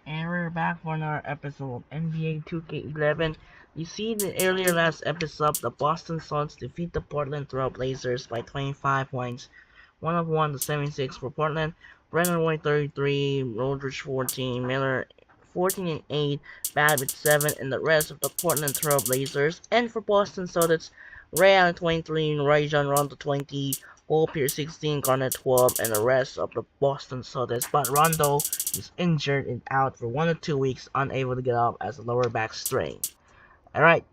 And we're back for another episode of NBA 2K11. You see in the earlier last episode, the Boston Suns defeat the Portland Trail Blazers by 25 points. 101 to 76 for Portland. Brennan White 33, Rodgers 14, Miller 14 and 8, Babbitt 7, and the rest of the Portland Trail Blazers. And for Boston Celtics, Ray Allen 23, Rajon Rondo 20, Paul Pierce 16, Garnett 12, and the rest of the Boston Celtics. But Rondo is injured and out for 1 to 2 weeks, unable to get up as a lower back strain. Alright,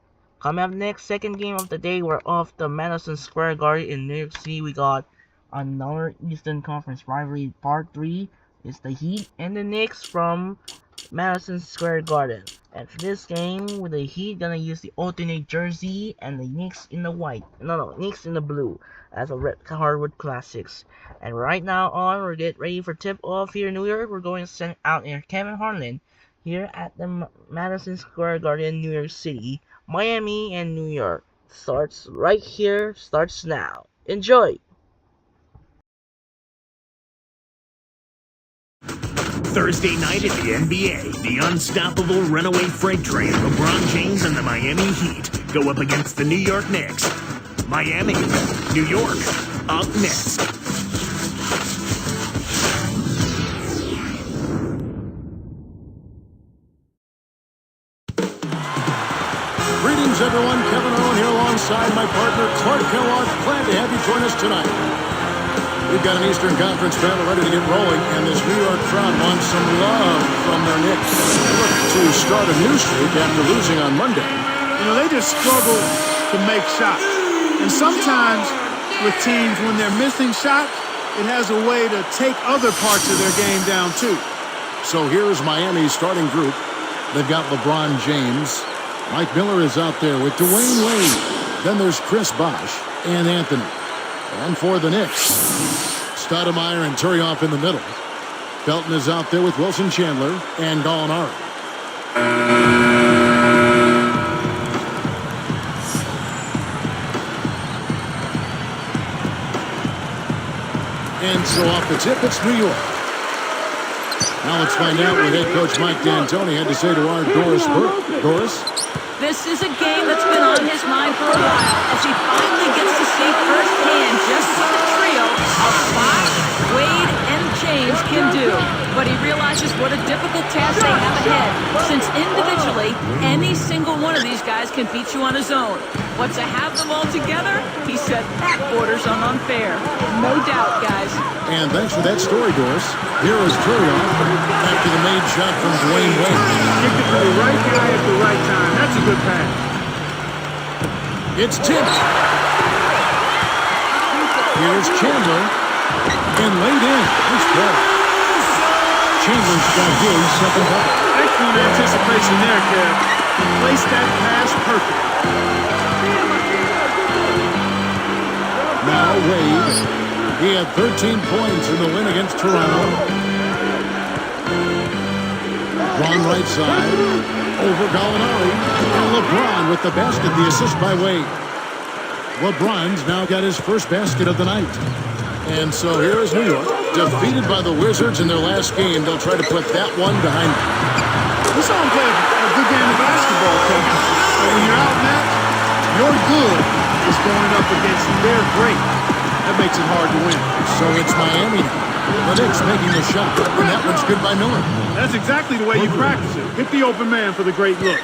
coming up next, second game of the day, we're off the Madison Square Garden in New York City. We got another Eastern Conference rivalry. Part 3 is the Heat and the Knicks from Madison Square Garden. And for this game, with the Heat gonna use the alternate jersey and the Knicks in the white. No, Knicks in the blue as a red hardwood classics. And right now we're getting ready for tip off here in New York. We're going to send out here Kevin Harlan here at the Madison Square Garden, New York City. Miami and New York starts right here, starts now. Enjoy! Thursday night at the NBA, the unstoppable runaway freight train, LeBron James and the Miami Heat go up against the New York Knicks. Miami, New York, up next. Greetings, everyone. Kevin Owen here alongside my partner, Clark Kellogg. Glad to have you join us tonight. We've got an Eastern Conference battle ready to get rolling, and this New York crowd wants some love from their Knicks. They look to start a new streak after losing on Monday. You know, they just struggle to make shots. And sometimes with teams, when they're missing shots, it has a way to take other parts of their game down, too. So here's Miami's starting group. They've got LeBron James. Mike Miller is out there with Dwayne Wade. Then there's Chris Bosh and Anthony. And for the Knicks, Stoudemire and Turioff in the middle. Felton is out there with Wilson Chandler and Gallinari. And so off the tip, it's New York. Now let's find out what head coach Mike D'Antoni had to say to our Doris Burke. Doris? This is a game that's been on his mind for a while as he finally gets to see firsthand just what the trio of Bosh, Wade, and James can do. But he realizes what a difficult task they have ahead, since individually, any single one of these guys can beat you on his own. But to have them all together, he said that borders on unfair. No doubt, guys. And thanks for that story, Doris. Here is Turioff after the made shot from Dwayne Wade. Kicked it to the right guy at the right time. That's a good pass. It's tipped. Here's Chandler. And laid in. Nice play. Chandler's got his second bucket. Excellent anticipation there, Kev. Placed that pass perfect. Now Wade. He had 13 points in the win against Toronto. LeBron right side. Over Gallinari. And LeBron with the basket, the assist by Wade. LeBron's now got his first basket of the night. And so here is New York. Defeated by the Wizards in their last game. They'll try to put that one behind them. We saw him play a good game of basketball, Kev. But when you're outmatched, your good is going up against their great. That makes it hard to win. So it's Miami now. The Knicks making the shot. And that one's good by Miller. That's exactly the way you practice it. Hit the open man for the great look.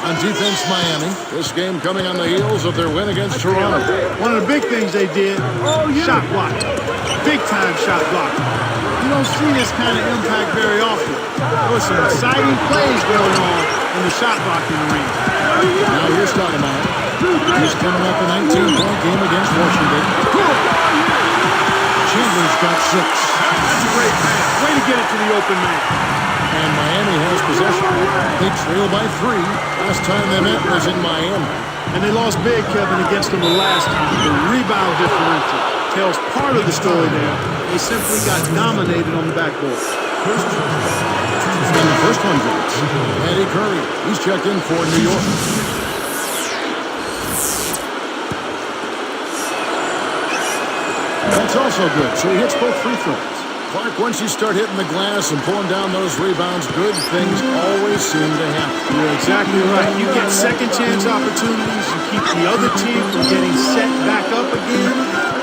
On defense, Miami. This game coming on the heels of their win against Toronto. One of the big things they did, shot block. Big-time shot block. You don't see this kind of impact very often. There were some exciting plays going on in the shot blocking arena. Now here's Stoudemire. He's coming up a 19-point game against Washington. Chandler's got 6. That's a great pass. Way to get it to the open man. And Miami has possession. They trail by 3. Last time they met was in Miami. And they lost big, Kevin, against them the last time. The rebound differential tells part of the story there. They simply got dominated on the backboard. And the first one drops. Eddie Curry. He's checked in for New York. That's also good. So he hits both free throws. Clark, once you start hitting the glass and pulling down those rebounds, good things always seem to happen. You're exactly right. You get second chance opportunities. You keep the other team from getting set back up again.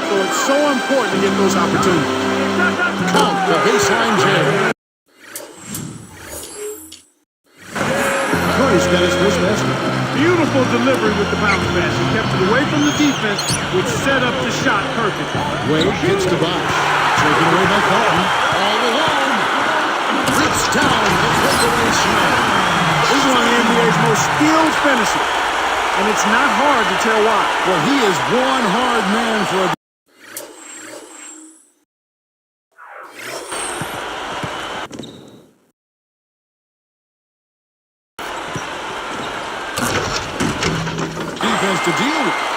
So it's so important to get those opportunities. Count the baseline jam. Curry's got his first basket. Beautiful delivery with the bounce pass. He kept it away from the defense, which set up the shot perfectly. Wade gets to Bosh. Taken away by Carlton. All alone. Rips down the breakaway slam. This is one of the NBA's most skilled finishers. And it's not hard to tell why. Well, he is one hard man for a... defense to deal with.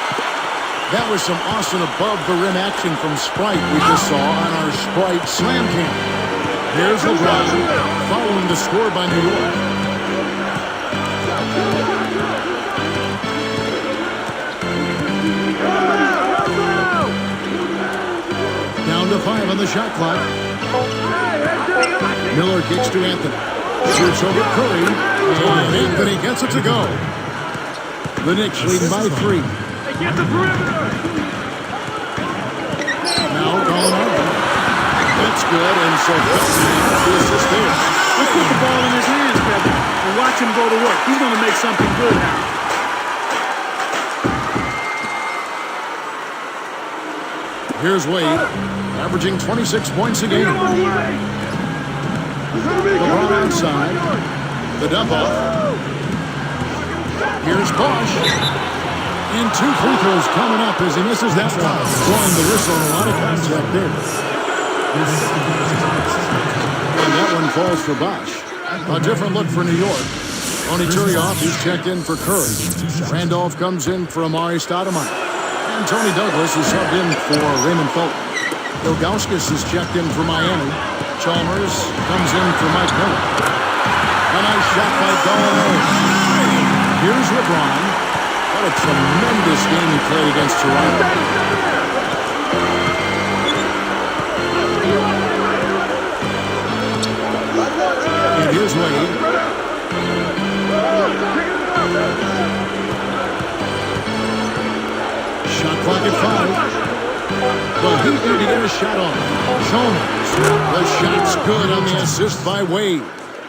That was some awesome above-the-rim action from Sprite we just saw on our Sprite Slam Cam. Here's LeBron following the score by New York. Down to 5 on the shot clock. Miller kicks to Anthony. Shoots over Curry. And Anthony gets it to go. The Knicks leading by 3. Get the perimeter! Now Gallinari. That's good, and so the assist there. Let's put the ball in his hands, Kevin, and watch him go to work. He's going to make something good happen. Here's Wade, averaging 26 points a game. LeBron outside. The dump off. Here's Bosh. And 2 free throws coming up as he misses that one. Blowing the whistle and a lot of contact there. And that one falls for Bosh. A different look for New York. Tony Turioff, he's checked in for Curry. Randolph comes in for Amari Stoudemire. And Tony Douglas is subbed in for Raymond Fulton. Ilgauskas is checked in for Miami. Chalmers comes in for Mike Miller. A nice shot by Gallinari. Here's LeBron. What a tremendous game he played against Toronto. And here's Wade. Shot clock at 5. The Heat need to get a shot on. Chalmers. The shot's good on the assist by Wade.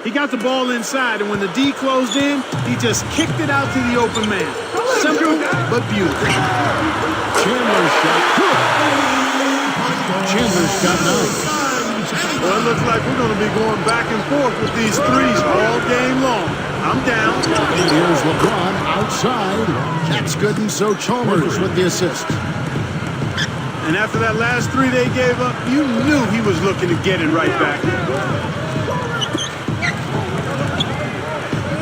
He got the ball inside, and when the D closed in, he just kicked it out to the open man. Simple, but beautiful. Chandler's shot. Chandler's got 9. Well, it looks like we're going to be going back and forth with these threes all game long. I'm down. And here's LeBron outside. That's good, and so Chalmers with the assist. And after that last 3 they gave up, you knew he was looking to get it right back.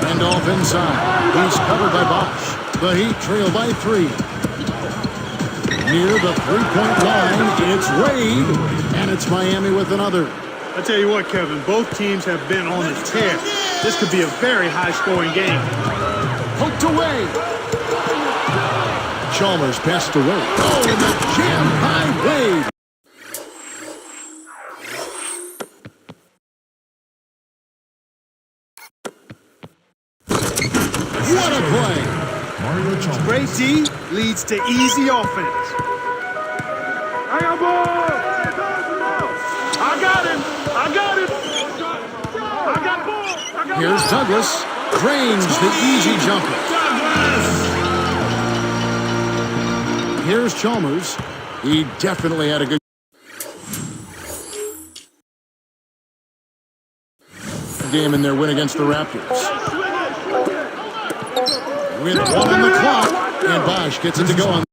Randolph inside. He's covered by Bosh. The Heat trail by 3. Near the three-point line, it's Wade, and it's Miami with another. I tell you what, Kevin, both teams have been on a tear. This could be a very high-scoring game. Poked away. Chalmers passed away. Oh, and the jam by Wade. What a play. Great D leads to easy offense. I got ball. I got him. I got it. I got ball. Here's Douglas. Drains the easy jumper. Here's Chalmers. He definitely had a good game in their win against the Raptors. With 1 on the clock, and Bosh gets it to go on.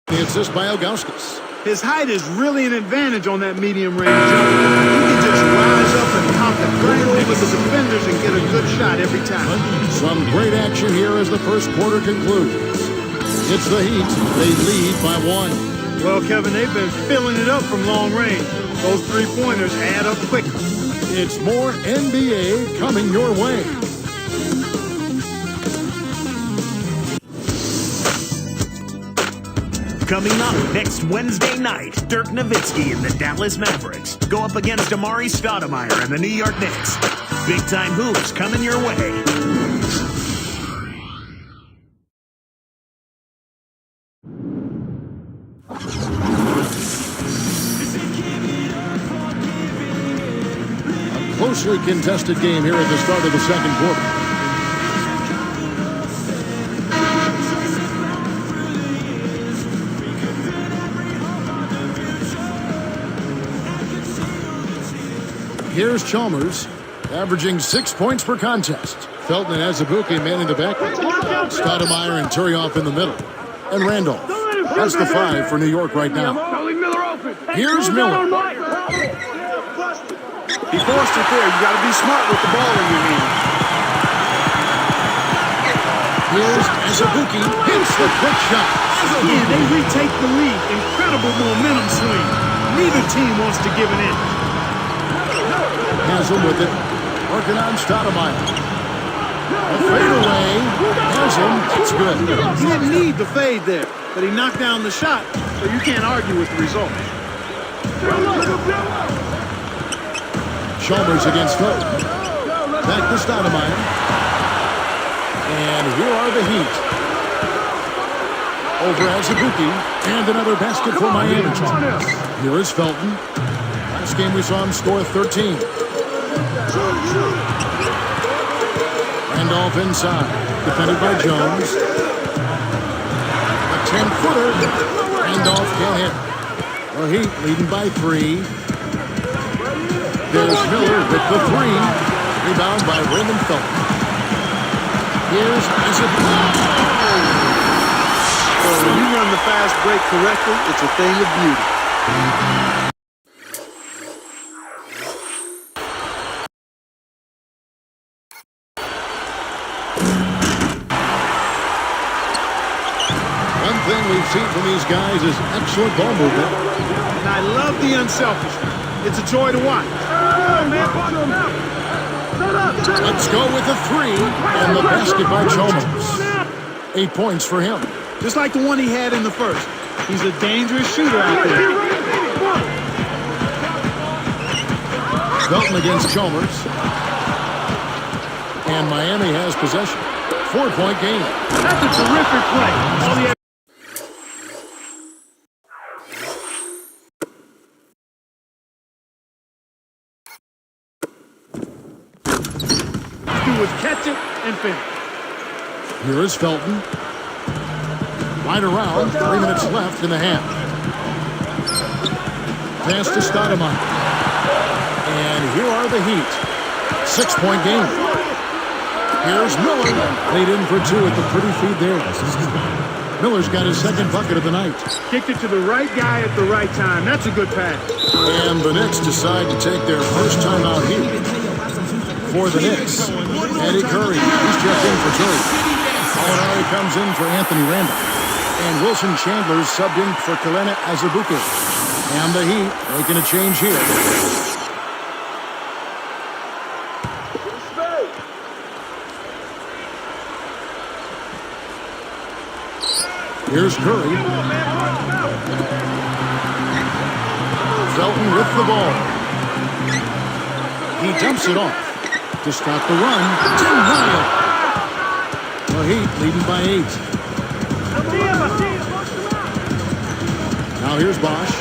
The assist by Ilgauskas. His height is really an advantage on that medium range jumper. He can just rise up and pop it right over the defenders and get a good shot every time. Some great action here as the first quarter concludes. It's the Heat. They lead by 1. Well, Kevin, they've been filling it up from long range. Those three-pointers add up quicker. It's more NBA coming your way. Coming up next Wednesday night, Dirk Nowitzki and the Dallas Mavericks go up against Amari Stoudemire and the New York Knicks. Big-time hoops coming your way. A closely contested game here at the start of the second quarter. Here's Chalmers, averaging 6 points per contest. Felton and Azubuike manning the backcourt. Stoudemire and Turioff in the middle. And Randolph. That's the 5 for New York right now. Here's Miller. He forced it there. You got to be smart with the ball in your hand. Here's Azubuike. Hits the quick shot. Again, they retake the lead. Incredible momentum swing. Neither team wants to give an inch. Hazel with it. Working on Stoudemire. A fadeaway. Hazel. It's good. He didn't need the fade there, but he knocked down the shot, so you can't argue with the result. Chalmers against Felton. Back to Stoudemire. And here are the Heat. Over Azubuike. And another basket for Miami. Here is Felton. Last game we saw him score 13. Randolph inside. Defended by Jones. A 10-footer. Randolph can't hit. The Heat leading by 3. There's Miller with the 3. Rebound by Raymond Felton. Here's Azubuike. So when you run the fast break correctly, it's a thing of beauty. One thing we've seen from these guys is excellent ball movement. And I love the unselfishness. It's a joy to watch. Let's go with a 3. And the basket by Chalmers. 8 points for him. Just like the one he had in the first. He's a dangerous shooter out there. Felton against Chalmers. And Miami has possession. 4-point game. That's a terrific play. All he had to do was catch it and finish. Here is Felton. Right around. 3 minutes left in the half. Pass to Stoudemire. And here are the Heat. 6-point game. Here's Miller. Laid in for 2 at the pretty feed there. Miller's got his second bucket of the night. Kicked it to the right guy at the right time. That's a good pass. And the Knicks decide to take their first time out here. For the Knicks, Eddie Curry. He's checked in for Curry. Molinari comes in for Anthony Randolph. And Wilson Chandler's subbed in for Kelena Azubuike. And the Heat making a change here. Here's Curry. Felton with the ball. He dumps it off to stop the run. Tim Ryan. The Heat leading by 8. Now here's Bosch.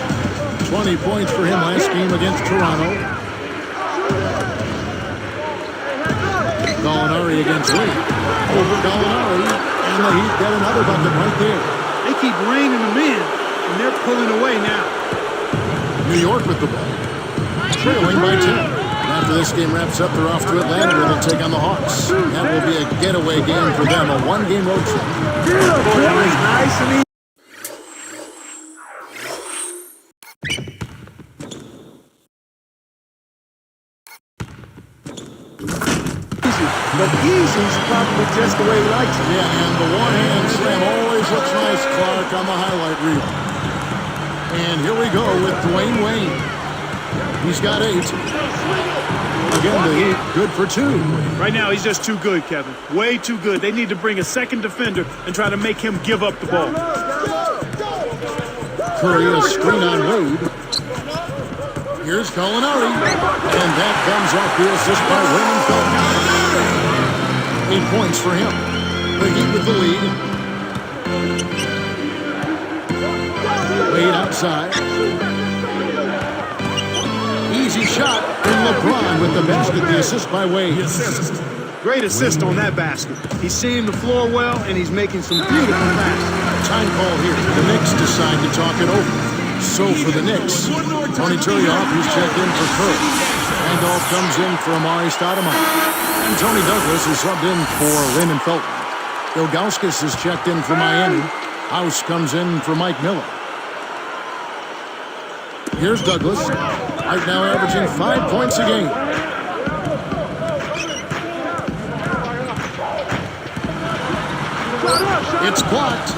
20 points for him last game against Toronto. Molinari against Lee. Over Molinari. And the Heat got another bucket right there. They keep reining them in, and they're pulling away now. New York with the ball. Trailing by 10. After this game wraps up, they're off to Atlanta where they'll take on the Hawks. That will be a getaway game for them, a one-game road trip. Beautiful. That was nice and easy. But easy's probably just the way he likes it. Yeah, and the one-hand slam always looks nice, Clark, on the highlight reel. And here we go with Dwayne Wade. He's got 8. Again, the Heat good for 2. Right now, he's just too good, Kevin. Way too good. They need to bring a second defender and try to make him give up the ball. Curry, a screen on Wade. Here's Gallinari. And that comes off the assist by Raymond Felton. 8 points for him. The Heat with the lead. Wade outside. Easy shot. And LeBron with the basket. The assist by Wade. Great assist on that basket. He's seeing the floor well, and he's making some beautiful passes. Time call here. The Knicks decide to talk it over. So for the Knicks, Tony Turioff, who's checked in for Curry. Randolph comes in for Amari Stoudemire. And Tony Douglas is subbed in for Raymond Felton. Ilgauskas is checked in for Miami. House comes in for Mike Miller. Here's Douglas. Right now averaging 5 points a game. It's blocked.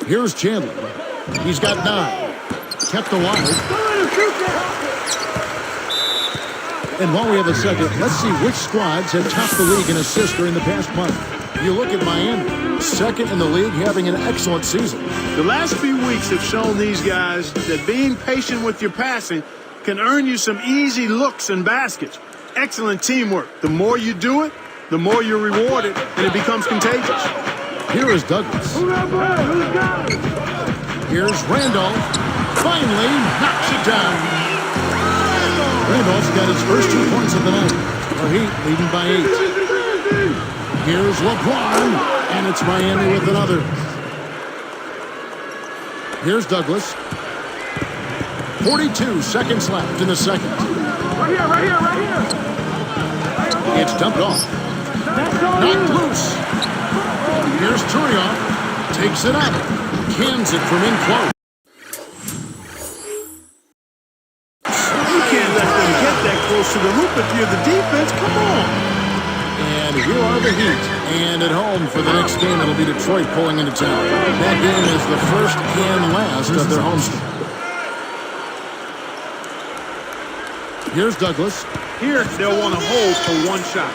Here's Chandler. He's got 9. Kept alive. And while we have a second, let's see which squads have topped the league in assists during the past month. You look at Miami, second in the league, having an excellent season. The last few weeks have shown these guys that being patient with your passing can earn you some easy looks and baskets. Excellent teamwork. The more you do it, the more you're rewarded, and it becomes contagious. Here is Douglas. Here's Randolph. Finally knocks it down. Randolph's got his first 2 points of the night. The Heat leading by 8. Here's LeBron, and it's Miami with another. Here's Douglas. 42 seconds left in the second. Right here. It's dumped off. Knocked loose. Here's Turioff. Takes it out. Cans it from in close. You can't let them get that close to the hoop if you're the defense. Come on. And here are the Heat. And at home for the next game, it'll be Detroit pulling into town. That game is the first and last of their homestand. Here's Douglas. Here, they'll want to hold for one shot.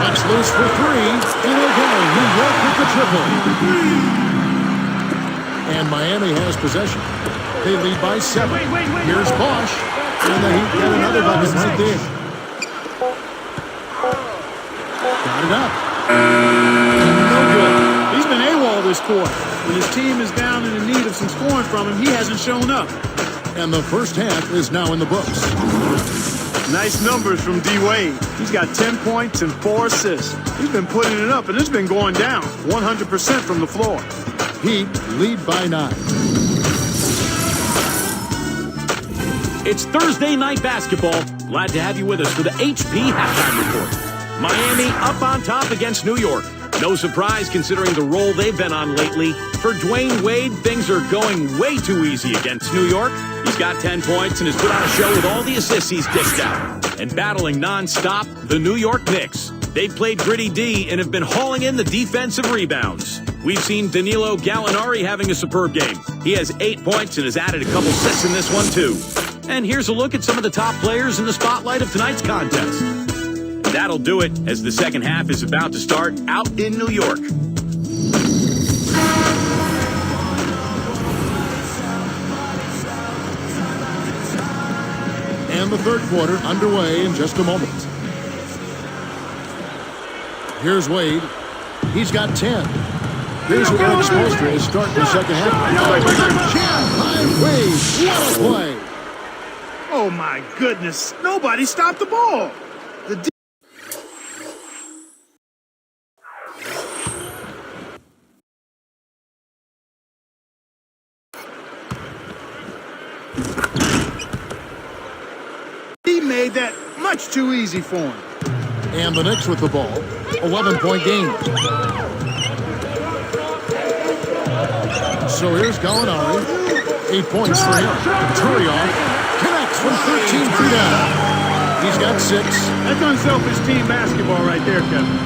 That's loose for 3. And again, New York with the triple. And Miami has possession. They lead by 7. Here's Bosch. And the Heat get another bucket right there. Got it up. No good. He's been AWOL this quarter. When his team is down and in need of some scoring from him, he hasn't shown up. And the first half is now in the books. Nice numbers from D-Wade. He's got 10 points and 4 assists. He's been putting it up, and it's been going down 100% from the floor. Heat lead by 9. It's Thursday night basketball. Glad to have you with us for the HP Halftime Report. Miami up on top against New York. No surprise considering the role they've been on lately. For Dwayne Wade, things are going way too easy against New York. He's got 10 points and has put on a show with all the assists he's dished out. And battling nonstop, the New York Knicks. They've played gritty D and have been hauling in the defensive rebounds. We've seen Danilo Gallinari having a superb game. He has 8 points and has added a couple assists in this one too. And here's a look at some of the top players in the spotlight of tonight's contest. That'll do it as the second half is about to start out in New York. And the third quarter underway in just a moment. Here's Wade. He's got 10. Here's who Eric Spoelstra is starting the second half. Wade, what a play. Oh, my goodness. Nobody stopped the ball. He made that much too easy for him. And the Knicks with the ball. 11-point game. So here's Gallinari. 8 points for him. Turioff connects from 13 feet out. He's got 6. That's unselfish team basketball right there, Kevin.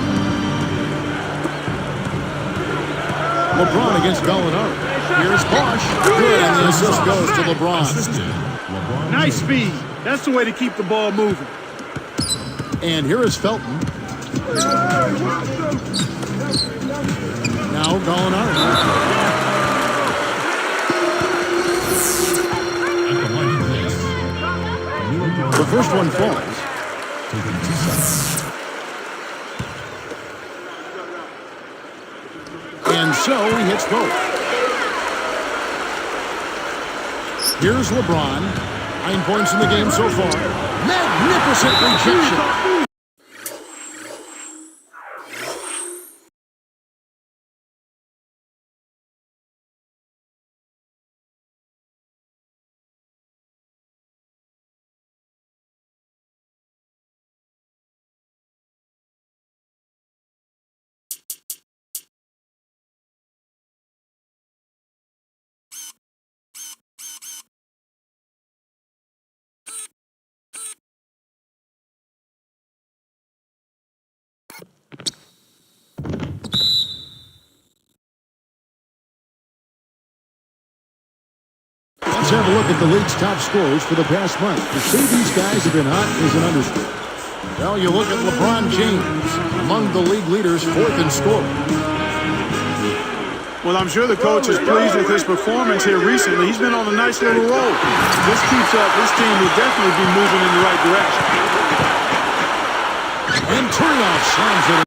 LeBron against Gallinari. Here's Bosh. Good, and the assist goes to LeBron. Nice speed. That's the way to keep the ball moving. And here is Felton. Now Gallinari. The first one falls. And so he hits both. Here's LeBron. 9 points in the game so far. Magnificent rejection. Let's have a look at the league's top scorers for the past month. To say these guys have been hot is an understatement. Well, you look at LeBron James, among the league leaders, 4th in scoring. Well, I'm sure the coach is pleased with his performance here recently. He's been on a nice little roll. If this keeps up, this team will definitely be moving in the right direction. And Turioff slams it.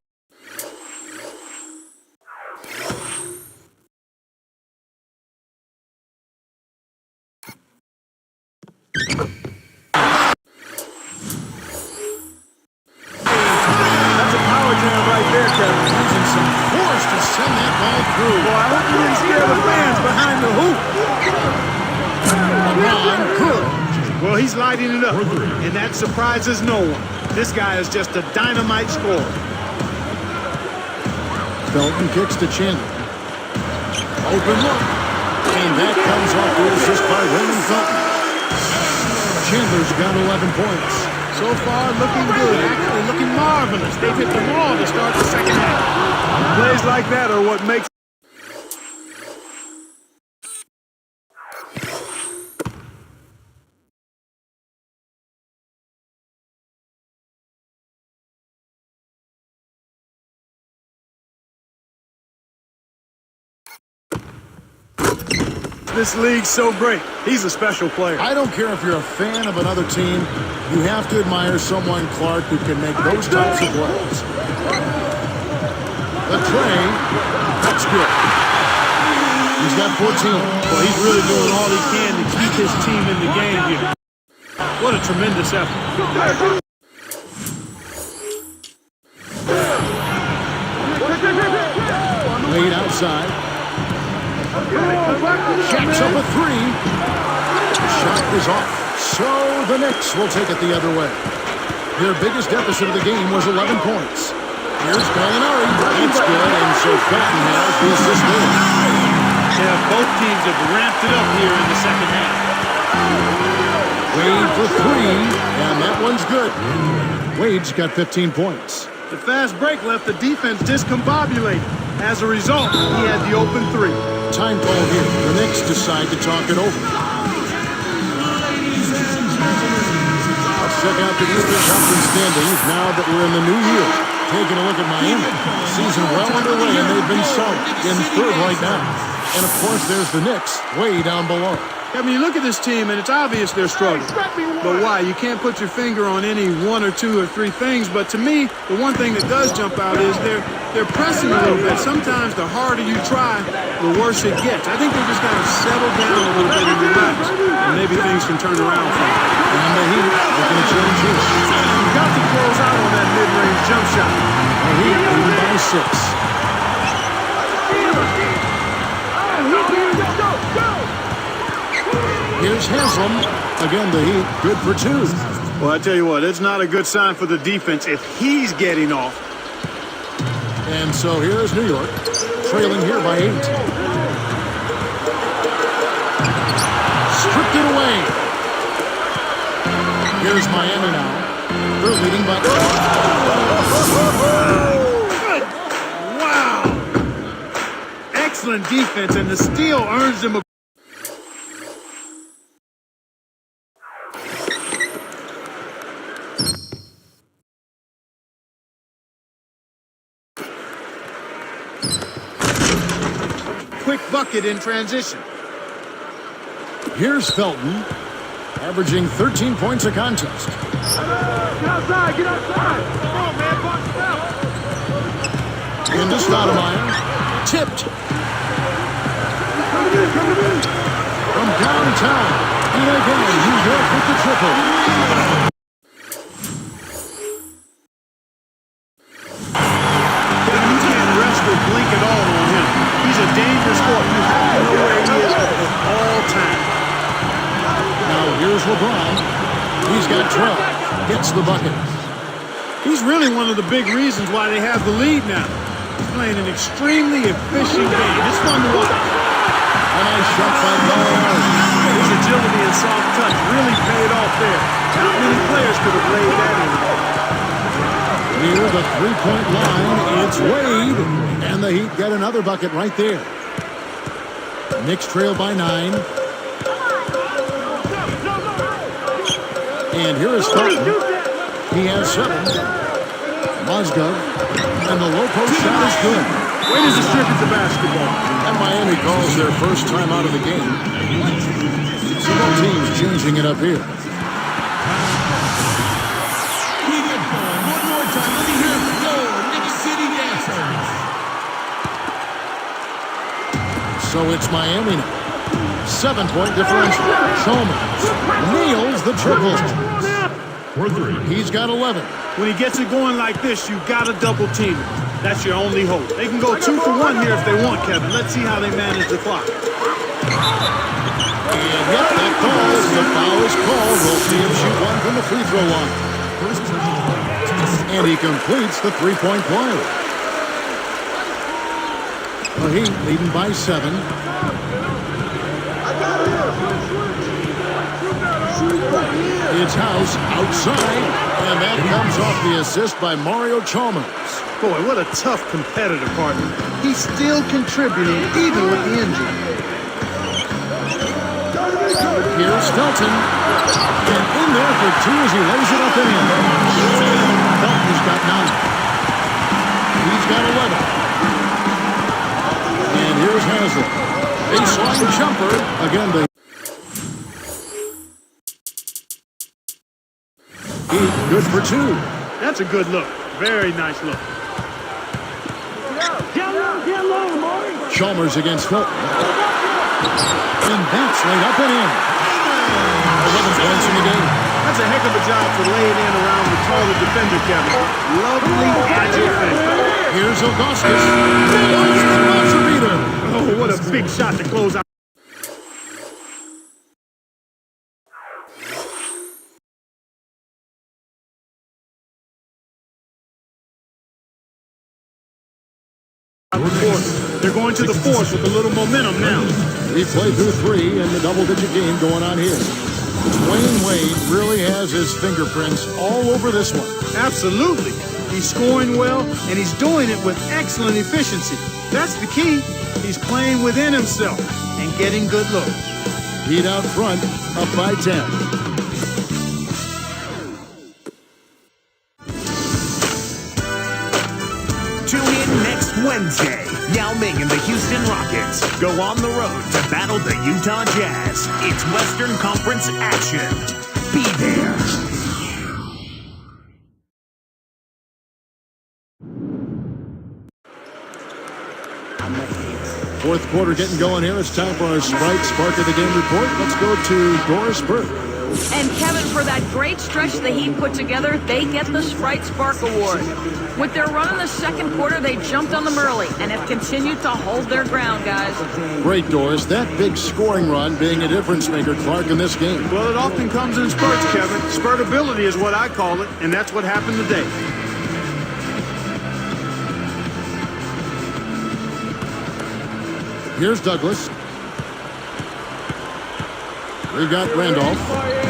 That's a power jam right there, Kevin. Using some force to send that ball through. Boy, I hope you didn't scare the fans behind the hoop. LeBron, good. Well, he's lighting it up, and that surprises no one. This guy is just a dynamite scorer. Felton kicks to Chandler. Open look. And that comes off the assist by Raymond Felton. Chandler's got 11 points. So far, looking good. Actually, looking marvelous. They've hit the wall to start the second half. Plays like that are what makes this league so great. He's a special player. I don't care if you're a fan of another team, you have to admire someone, Clark, who can make those types of plays. The tray, that's good. He's got 14. Well, he's really doing all he can to keep his team in the game here. What a tremendous effort. Laid outside. Jacks up a 3. The shot is off. So the Knicks will take it the other way. Their biggest deficit of the game was 11 points. Here's Gallinari. That's good, and so Felton has the assist there. Yeah, both teams have ramped it up here in the second half. Wade for 3, and that one's good. Wade's got 15 points. The fast break left the defense discombobulated. As a result, he had the open 3. Time call here. The Knicks decide to talk it over. Let's check out the Eastern Conference standings now that we're in the new year. Taking a look at Miami. Season well underway, and they've been solid in 3rd right now. And, of course, there's the Knicks way down below. I mean, you look at this team, and it's obvious they're struggling. But why? You can't put your finger on any 1 or 2 or 3 things. But to me, the one thing that does jump out is they're pressing a little bit. Sometimes the harder you try, the worse it gets. I think they just got to settle down a little bit and relax, and maybe things can turn around for them. And the Heat looking to change this. You got to close out on that mid-range jump shot. The Heat leading by 6. Here's Haslam. Again, the Heat, good for 2. Well, I tell you what, it's not a good sign for the defense if he's getting off. And so here's New York, trailing here by 8. Stripped it away. Here's Miami now. They're leading by... Wow! Excellent defense, and the steal earns them a... quick bucket in transition. Here's Felton, averaging 13 points a contest. Get outside, get outside! Come on, man, box it out! Into Stoudemire, tipped. From downtown, and again, New York with the triple. You can't rest or blink at all on him. He's a dangerous sport. You have to know where he is at all times. Now here's LeBron. He's got 12. Hits the bucket. He's really one of the big reasons why they have the lead now. He's playing an extremely efficient game. It's fun to watch. A nice shot by Ball. His agility and soft touch really paid off there. Not many players could have laid that in. Near the three-point line, it's Wade. And the Heat get another bucket right there. Knicks trail by 9. And here is Felton. He has 7. Mozgov. And the low post shot is good. Wade is distribute the basketball. And Miami calls their first time out of the game. So both teams changing it up here. One more time. Let me hear it go. Knicks City Dancers. So it's Miami now. 7-point differential. Chalmers nails the triple. He's got 11. When he gets it going like this, you've got to double team him. That's your only hope. They can go 2 for 1 here if they want, Kevin. Let's see how they manage the clock. And yep, that calls. The foul is called. We'll see him shoot one from the free throw line. And he completes the three-point play. The Heat leading by 7. It's House outside, and that comes off the assist by Mario Chalmers. Boy, what a tough competitor, partner. He's still contributing even with the injury. Here's Felton. And in there for 2 as he lays it up and in. Felton's got 9. He's got 11. And here's Haslam. Baseline jumper. Again, the Heat good for 2. That's a good look. Very nice look. Get low, Marty. Chalmers against Felton. And that's laid up and in. 11 points in the game. That's a heck of a job for laying in around the taller defender, Kevin. Lovely, agile finish. Here's Augustus. Nails the buzzer beater. Oh, what a big shot to close out. They're going to the fourth with a little momentum now. We played through 3 in the double-digit game going on here. Dwayne Wade really has his fingerprints all over this one. Absolutely. He's scoring well, and he's doing it with excellent efficiency. That's the key. He's playing within himself and getting good looks. Heat out front, up by 10. Tune in next Wednesday. Yao Ming and the Houston Rockets go on the road to battle the Utah Jazz. It's Western Conference action. Be there. I'm the Heat. Fourth quarter getting going here. It's time for our Sprite Spark of the Game report. Let's go to Doris Burke. And Kevin, for that great stretch the Heat put together, they get the Sprite Spark Award. With their run in the second quarter, they jumped on them early and have continued to hold their ground, guys. Great, Doris. That big scoring run being a difference maker, Clark, in this game. Well, it often comes in spurts, Kevin. Spurtability is what I call it, and that's what happened today. Here's Douglas. We've got Randolph.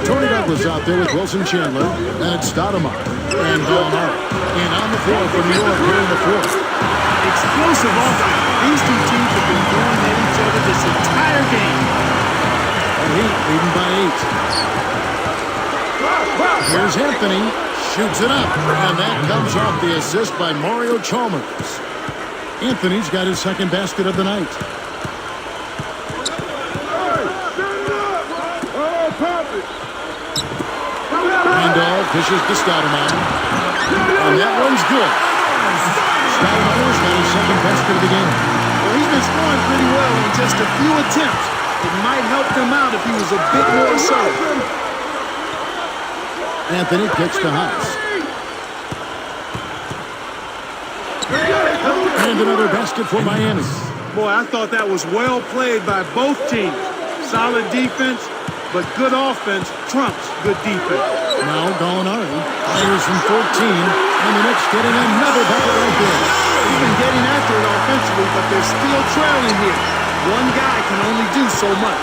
Tony Douglas out there with Wilson Chandler. And it's Stoudemire. And Gallinari. And on the floor for New York here in the fourth. Explosive offense. These two teams have been going at each other this entire game. And Heat leading by 8. Here's Anthony. Shoots it up. And that comes off the assist by Mario Chalmers. Anthony's got his second basket of the night. Randolph pushes to Stoudemire. And that one's good. Stoudemire's got his second basket of the game. Well, he's been scoring pretty well on just a few attempts. It might help them out if he was a bit more assertive. Anthony kicks to House. And another basket for Miami. Boy, I thought that was well played by both teams. Solid defense, but good offense trumps good defense. Now Gallinari fires from 14, and the Knicks getting another bucket right there. He's been getting after it offensively, but they're still trailing here. One guy can only do so much.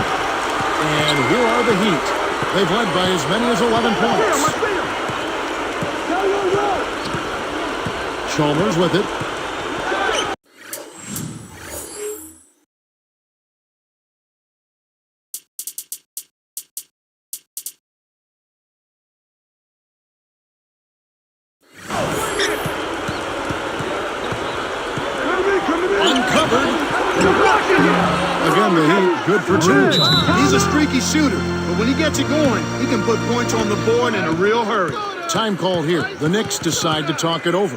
And here are the Heat. They've led by as many as 11 points. Chalmers with it. Again, the Heat, good for two. He's a streaky shooter, but when he gets it going, he can put points on the board in a real hurry. Time called here. The Knicks decide to talk it over.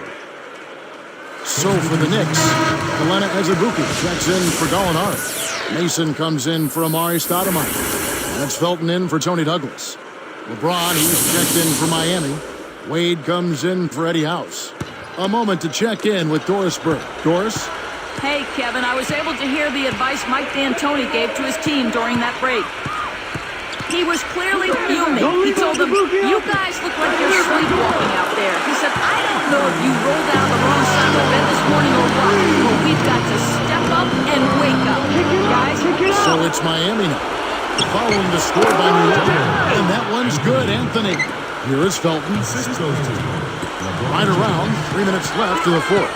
So for the Knicks, Helena Azubuike checks in for Gallinari. Mason comes in for Amari Stoudemire. That's Felton in for Tony Douglas. LeBron, he's checked in for Miami. Wade comes in for Eddie House. A moment to check in with Doris Burke. Doris? Hey, Kevin, I was able to hear the advice Mike D'Antoni gave to his team during that break. He was clearly fuming. He told them, you guys look like you're sleepwalking out there. He said, I don't know if you rolled out on the wrong side of the bed this morning or what, but we've got to step up and wake up. Guys, so it's Miami now. Following the score by New York. And that one's good, Anthony. Here is Felton. Right around, 3 minutes left to the fourth.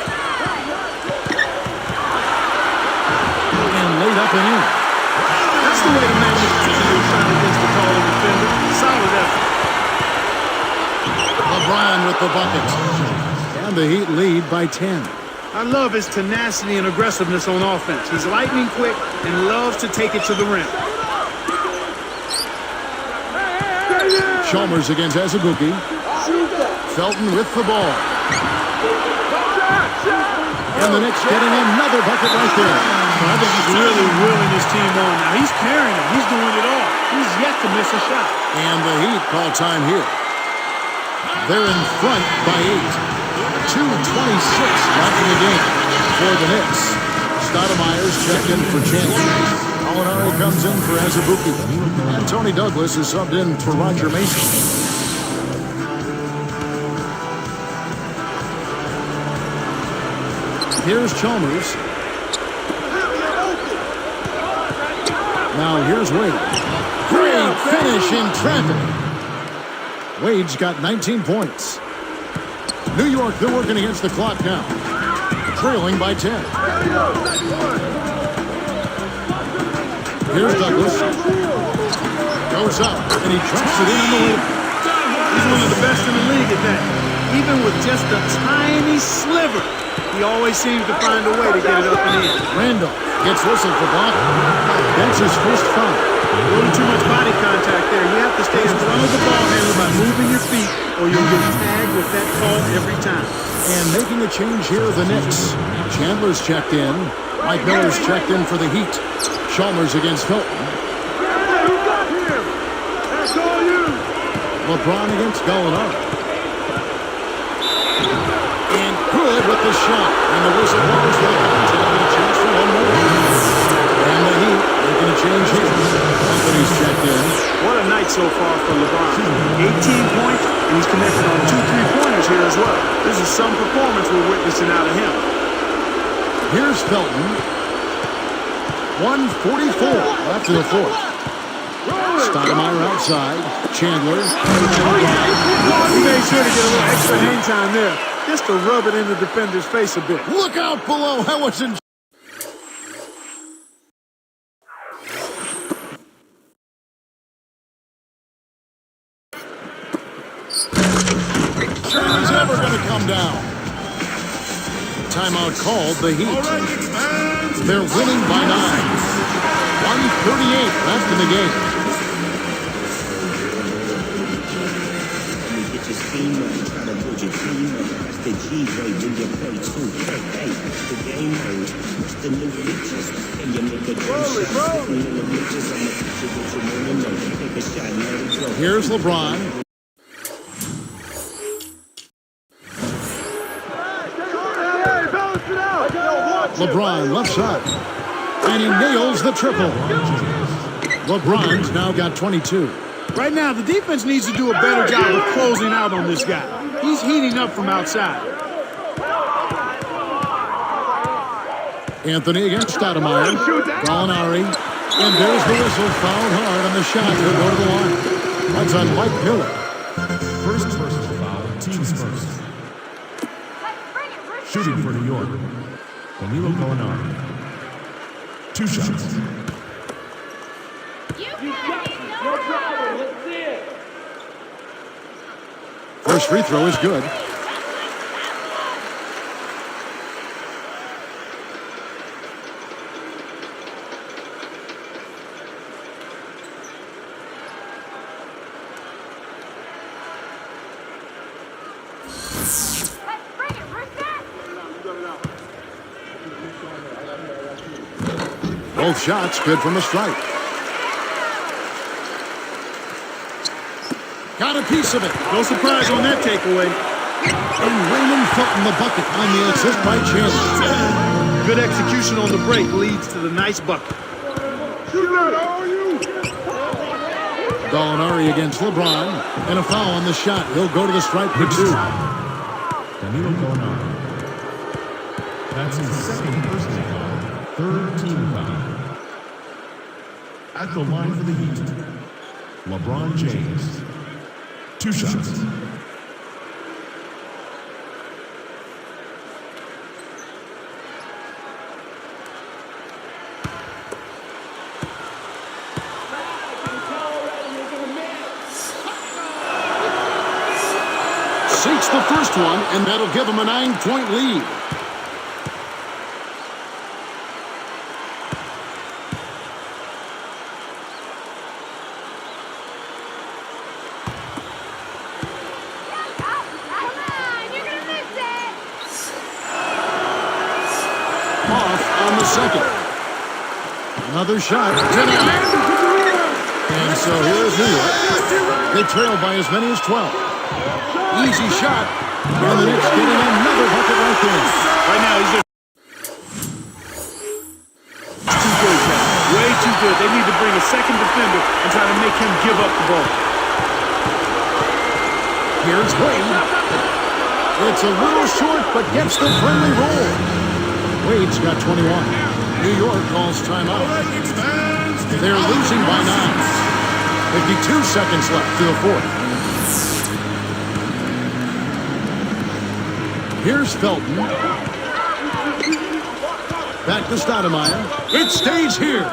And laid up and in. That's the way to manage the shot against the taller defender. Solid effort. LeBron with the bucket. And the Heat lead by 10. I love his tenacity and aggressiveness on offense. He's lightning quick and loves to take it to the rim. Chalmers against Azubuike. Felton with the ball. And the Knicks getting another bucket right there. I think he's really willing his team on now. He's carrying them. He's doing it all. He's yet to miss a shot. And the Heat call time here. They're in front by 8. 2:26 left in the game for the Knicks. Stoudemire's checked in for Chandler. Gallinari comes in for Azubuike. And Tony Douglas is subbed in for Roger Mason. Here's Chalmers. Now here's Wade. Great finish in traffic. Wade's got 19 points. New York, they're working against the clock now. Trailing by 10. Here's Douglas. Goes up, and he trucks it in on the way. He's one of the best in the league at that. Even with just a tiny sliver, he always seems to find a way to get it up and in. Randolph gets whistled for blocking. That's his first foul. A little too much body contact there. You have to stay in front of the ball handler by moving your feet, or you'll get tagged with that call every time. And making a change here, the Knicks. Chandler's checked in. Mike Miller's checked in for the Heat. Chalmers against Felton. LeBron against Gallinari. And good with the shot. And the whistle blows the taking a chance for one more. And the Heat making a change here. Anthony's checked in. What a night so far for LeBron. 18 points, and he's connected on 2 3-pointers here as well. This is some performance we're witnessing out of him. Here's Felton. 1:44 after the fourth. Stoudemire outside. Chandler. He made sure to get a little extra hang time there, just to rub it in the defender's face a bit. Look out below. That wasn't. Is ever going to come down. Timeout called, the Heat. They're winning by 9. 1:38 left in the game. Get your steam up, try to build your team up. That's the G-way when you play 2K. Hey, the game mode, what's the new features? And you make a good shot, sitting in the bleachers. I'ma teach you what you wanna know. Take a shot, let it go. Here's LeBron. LeBron left side. And he nails the triple. LeBron's now got 22. Right now, the defense needs to do a better job of closing out on this guy. He's heating up from outside. Anthony against Stoudemire. Gallinari. And there's the whistle. Fouled hard on the shot. He'll go to the line. That's on Mike Miller. First personal foul, teams first. Shooting for New York. Danilo Gallinari. 2 shots. First free throw is good. Both shots good from the stripe. Got a piece of it. No surprise on that takeaway. And Raymond Felton the bucket on the assist by Chandler. Good execution on the break leads to the nice bucket. Gallinari against LeBron. And a foul on the shot. He'll go to the stripe for 2. Danilo Gallinari. That's his second personal foul. 3rd team foul. At the line for the Heat, LeBron James. 2 shots. Sinks the first one, and that'll give him a 9-point lead. Second. Another shot. Denied. And so here's New York. They trail by as many as 12. Easy shot. And the Knicks getting another bucket right there. Right now, he's just too good, Cal. Way too good. They need to bring a second defender and try to make him give up the ball. Here's Wade. It's a little short, but gets the friendly roll. Wade's got 21. New York calls timeout. They're losing by 9. 52 seconds left to the fourth. Here's Felton. Back to Stoudemire. It stays here.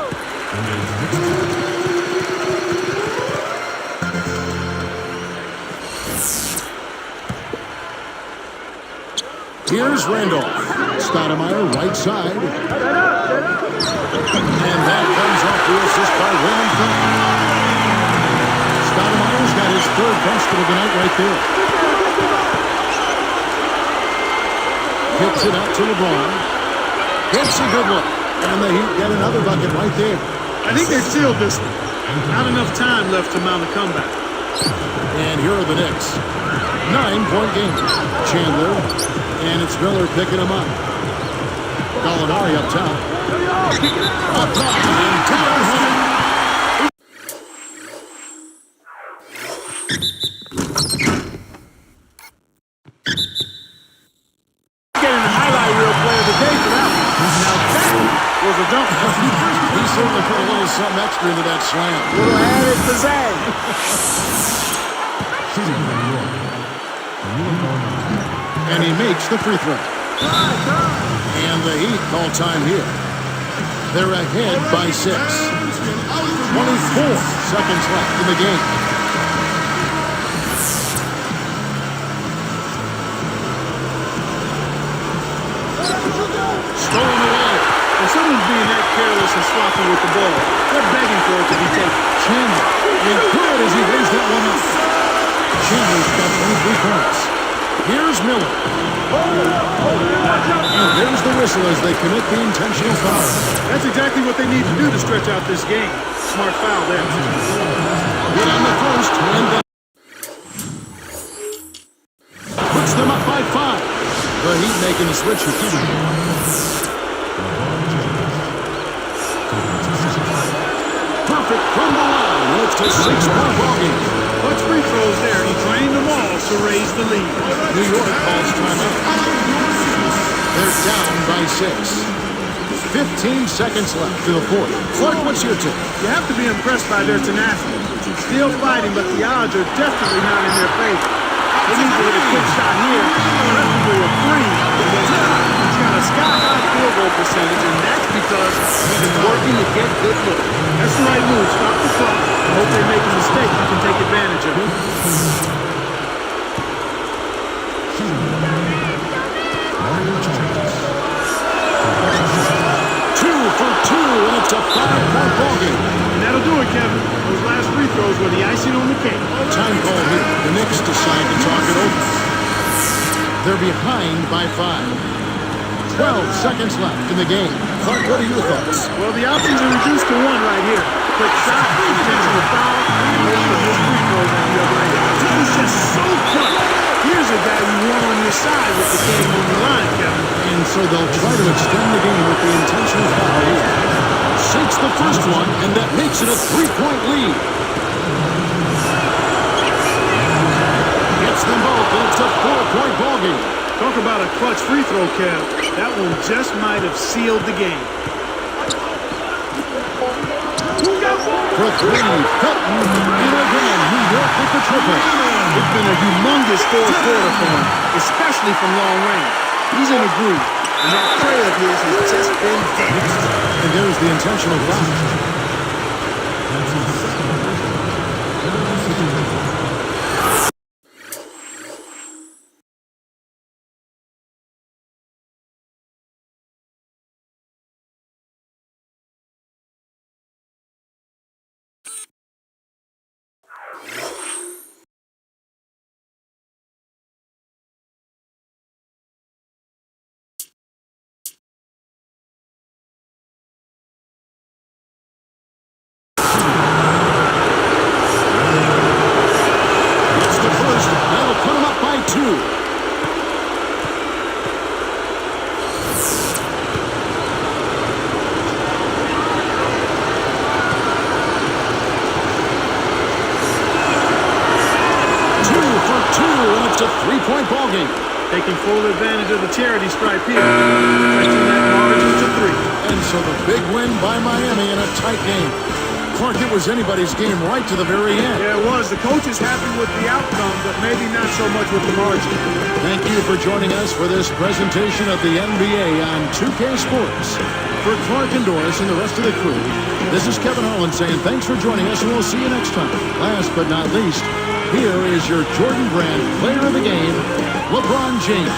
Here's Randolph. Stoudemire, right side. And that comes off the assist by Raymond Felton. Stoudemire's got his 3rd basket of the night right there. Kicks it out to LeBron. Hits a good look. And the Heat get another bucket right there. I think they sealed this one. Not enough time left to mount a comeback. And here are the Knicks. 9-point game. Chandler. And it's Miller picking him up. Gallinari up top. Up top. And down. Getting the highlight reel player of the day for that one. Now that was a dunk. He certainly put a little something extra into that slam. Little added pizzazz. And he makes the free throw. And the Heat call time here. They're ahead by 6. 24 seconds left in the game. Stolen away. When someone's being that careless and sloppy with the ball, they're begging for it to be taken. Chandler, and good as he raised that one up. Chandler's got 23 points. Here's Miller. And there's the whistle as they commit the intentional foul. That's exactly what they need to do to stretch out this game. Smart foul there. Good on the first, and then puts them up by 5. The Heat making the switch. Perfect from the line. And it's a 6-point ball game. Clutch free throws there. He drained them all to raise the lead. New York calls timeout. They're down by 6. 15 seconds left in the fourth. Clark, what's your take? You have to be impressed by their tenacity. Still fighting, but the odds are definitely not in their favor. They need to hit a quick shot here, preferably a free. He's got a sky-high field goal percentage, and that's because he's been working to get good looks. That's the right move. Stop the clock. I hope they make a mistake. You can take advantage of it. Two for 2, and it's a 5-point ball game. And that'll do it, Kevin. Those last free throws were the icing on the cake. Time call here. The Knicks decide to talk it over. They're behind by 5. 12 seconds left in the game. Clark, what are your thoughts? Well, the options are reduced to one right here. Quick shot, intentional foul, and most of his free throws on the other end. He's just so quick. Here's a guy you want on your side with the game on the line, Kevin. And so they'll try to extend the game with the intentional foul here. Sinks the first one, and that makes it a 3-point lead. Gets them both, and it's a 4-point ball game. Talk about a clutch free throw, Kev. That one just might have sealed the game. For 3, Felton, and again, New York with the triple. It's been a humongous fourth quarter for him, especially from long range. He's in a groove, and that tray of his has just been danced. And there's the intentional foul. That'll put him up by 2. And it's a 3-point ball game. Taking full advantage of the charity stripe here. Stretching that margin to 3. And so the big win by Miami in a tight game. Clark, it was anybody's game right to the very end. Yeah, it was. The coach is happy with the outcome, but maybe not so much with the margin. Thank you for joining us for this presentation of the NBA on 2K Sports. For Clark and Doris and the rest of the crew, this is Kevin Harlan saying thanks for joining us, and we'll see you next time. Last but not least, here is your Jordan Brand player of the game, LeBron James.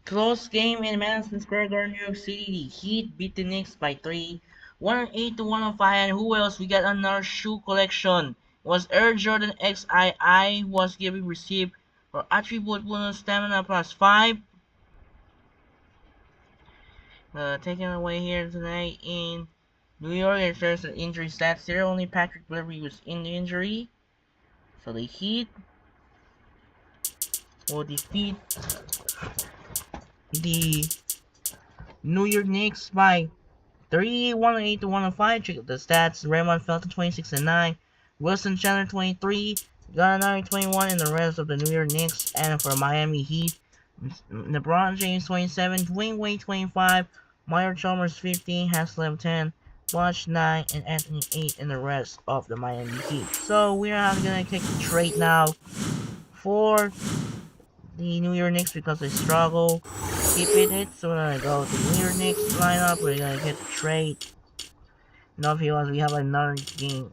Close game in Madison Square Garden, New York City. The Heat beat the Knicks by 3. 108 to 105. And who else? We got another shoe collection. It was Air Jordan XII was giving received for attribute bonus stamina plus 5. Taken away here tonight in New York. It there's an injury stats here. Only Patrick Beverley was in the injury. So the Heat will defeat the New York Knicks by 3, 108 to 105. Check out the stats. Raymond Felton 26 and 9. Wilson Chandler 23. Gallinari 21, and the rest of the New York Knicks. And for Miami Heat, LeBron James 27, Dwayne Wade 25, Meyer Chalmers 15, Haslem 10, Bosh 9, and Anthony 8, and the rest of the Miami Heat. So we are gonna take the trade now for the New York Knicks because they struggle keeping it. So we're gonna go to the New York Knicks lineup. We're gonna get the trade. Now, if you want, we have another game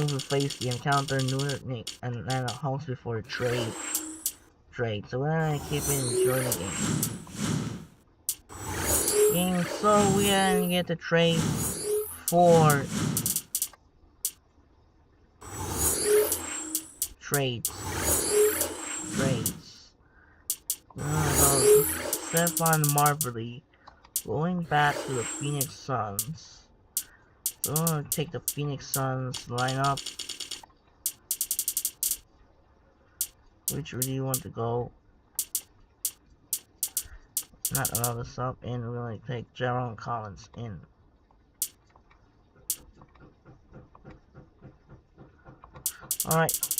to face the encounter New York Knicks and Atlanta Hawks before the trade. So we're gonna keep it enjoying the game. So we're gonna get the trade for trades. We're gonna go Stephon Marbury going back to the Phoenix Suns. So I'm gonna take the Phoenix Suns lineup. Which do you want to go? Not another sub in. We're gonna take Jaron Collins in. Alright.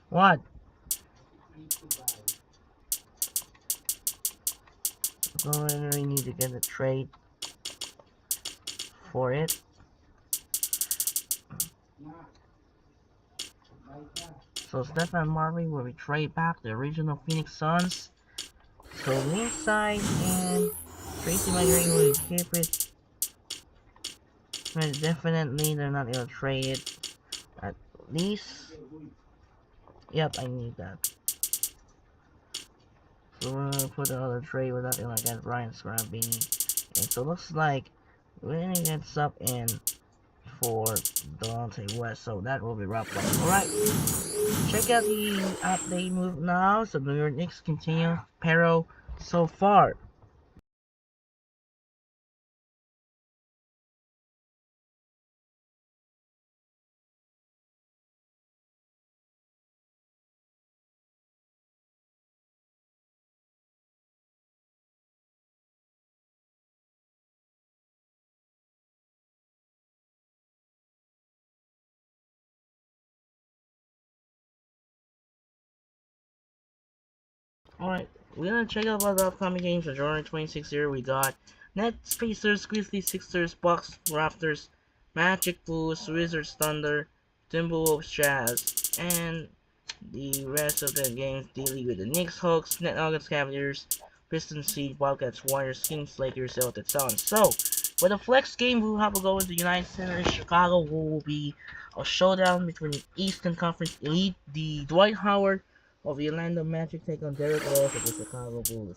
What? So we need to get a trade for it. So Stephon Marbury will trade back the original Phoenix Suns. So inside and Tracy McGrady will keep it. But definitely they're not gonna trade it. At least. Yep, I need that. So we're gonna put another trade without like that Ryan Scrambini. And so it looks like we're gonna get sub in for Delonte West. So that will be wrapped up. Alright. Check out the update move now. So New York Knicks continue Pero so far. Alright, we're gonna check out about the upcoming games for January 26th here. We got Nets, Pacers, Grizzlies, Sixers, Bucks, Raptors, Magic, Bulls, Wizards, Thunder, Timberwolves, Jazz, and the rest of the games dealing with the Knicks, Hawks, Net Nuggets, Cavaliers, Pistons, Heat, Wildcats, Warriors, Kings, Lakers, Celtics, Suns. So, for the flex game, we'll have to go into the United Center in Chicago, will be a showdown between the Eastern Conference Elite, the Dwight Howard of the Orlando Magic take on Derrick Rose of the Chicago Bulls.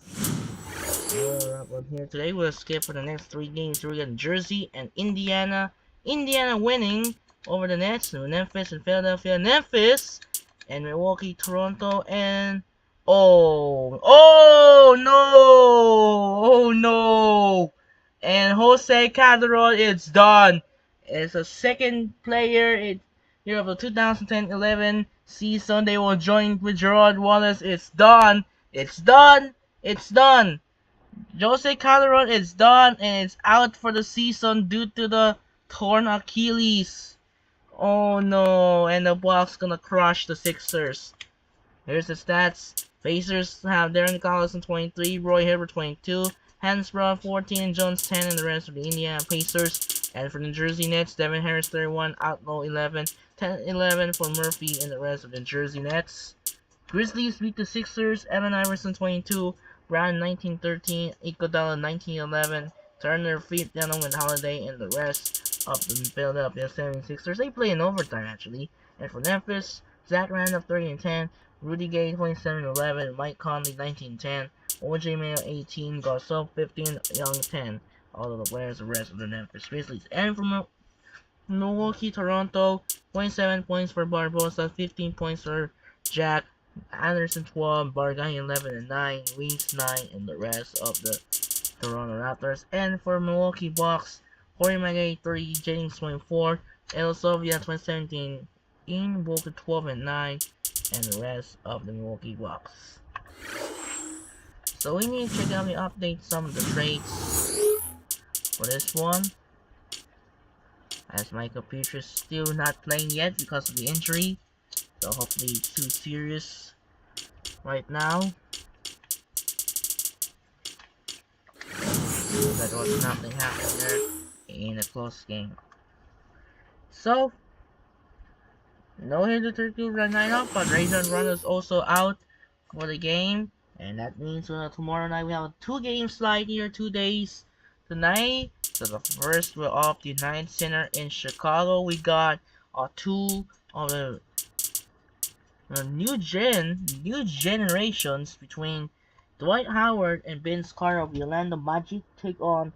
We'll wrap up here today. We'll skip for the next 3 games. We got Jersey and Indiana. Indiana winning over the Nets. Memphis and Philadelphia. Memphis and Milwaukee, Toronto, and oh no, and Jose Calderon, it's done. It's a second player. Year of the 2010-11 season. They will join with Gerard Wallace. It's done. It's done. It's done. Jose Calderon is done and it's out for the season due to the torn Achilles. Oh no, and the Bucks gonna crush the Sixers. Here's the stats. Pacers have Darren Collison 23, Roy Hibbert 22, Hans Brown 14, Jones 10, and the rest of the Indiana Pacers. And for the Jersey Nets, Devin Harris 31, Outlaw 11, 10-11 for Murphy and the rest of the Jersey Nets. Grizzlies beat the Sixers, Evan Iverson 22, Brown 1913, Iguodala 1911, Turner, Fifth Dunham, and Holiday, and the rest of the Philadelphia 76ers. They play in overtime actually. And for Memphis, Zach Randolph 30 and 10, Rudy Gay 27 and 11, Mike Conley 19 and 10, OJ Mayo 18, Garcelle 15, Young 10. All of the players, the rest of the Memphis Grizzlies. And from Milwaukee, Toronto, 27 points for Barbosa, 15 points for Jack, Anderson 12, Bargani 11 and 9, Reeves 9, and the rest of the Toronto Raptors. And for Milwaukee Bucks, Corey Magay 3, Jennings 24, El Sovia 2017, in Walker 12 and 9, and the rest of the Milwaukee Bucks. So we need to check out and update some of the trades for this one, as my computer's still not playing yet because of the injury, so hopefully it's too serious right now. That was nothing happening there in a close game. So, no hitter Turkey right now, but Rajon Rondo is also out for the game, and that means tomorrow night we have a 2-game slide here, 2 days tonight. So the first we're off the United Center in Chicago. We got 2 of the new generations between Dwight Howard and Vince Carter of the Orlando Magic take on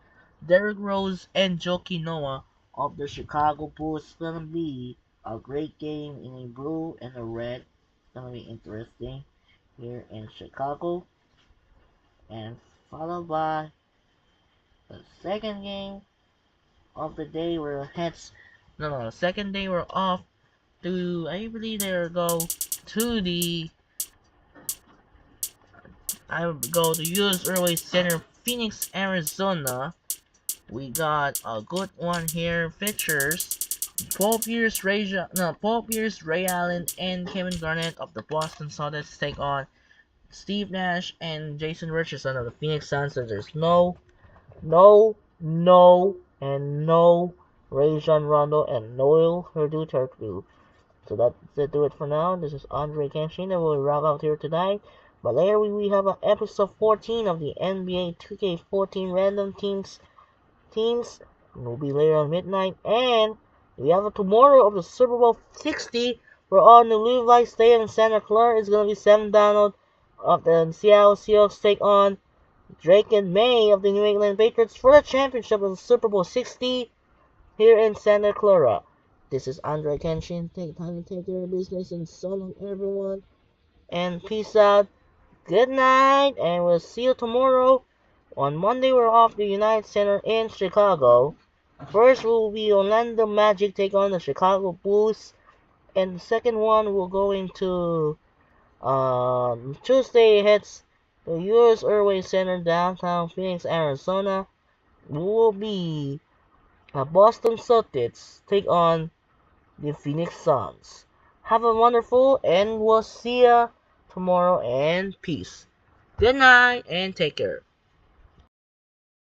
Derrick Rose and Joakim Noah of the Chicago Bulls. It's gonna be a great game in a blue and a red. It's gonna be interesting here in Chicago. And followed by the second game of the day, we're the second day we're off to, I believe they go to the US Airways Center, Phoenix, Arizona. We got a good one here. Features Paul Pierce, Ray Allen, and Kevin Garnett of the Boston Celtics take on Steve Nash and Jason Richardson of the Phoenix Suns. So there's no Rajon Rondo and Noel Turkoglu. So that's it, do it for now. This is Andre Kenshin, and we'll wrap out here tonight. But later we have an episode 14 of the NBA 2K14 Random Teams. It will be later on midnight. And we have a tomorrow of the Super Bowl 60. We're on the Levi Stadium in Santa Clara. It's going to be 7 download of the Seattle Seahawks take on Drake and May of the New England Patriots for the championship of the Super Bowl 60 here in Santa Clara. This is Andre Kenshin. Take time to take care of business, and so long everyone. And peace out. Good night, and we'll see you tomorrow. On Monday we're off the United Center in Chicago. First will be Orlando Magic take on the Chicago Bulls. And the second one will go into Tuesday heads the US Airways Center downtown Phoenix, Arizona. Will be Boston Celtics take on the Phoenix Suns. Have a wonderful, and we'll see ya tomorrow, and peace. Good night and take care.